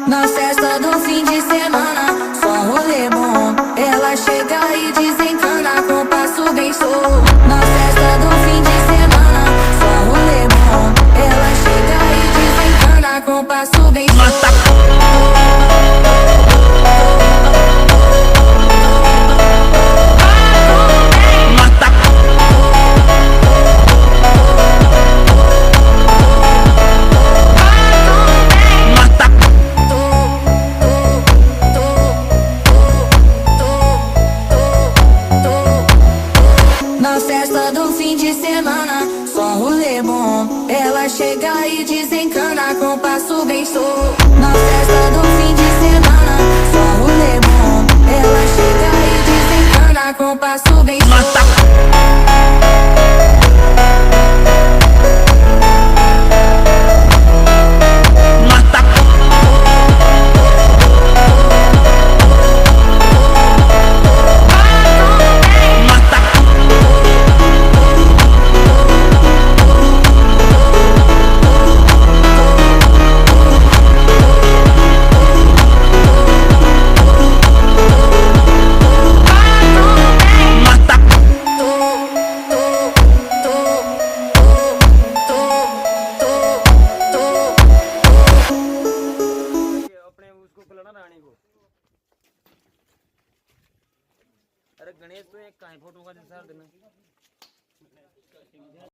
Na festa do fim de semana, só rolê bom. Ela chega e desencana com passo bem solto. Na festa do fim de semana, só rolê bom. Ela chega e desencana com passo bem solto. Na festa do fim de semana, só rolê bom. Ela chega e desencana com passo bem solto. Na festa do fim de semana, só rolê bom. Ela chega e desencana com passo bem solto. अरे गणेश तो एक कहीं फोटो का जैसा देना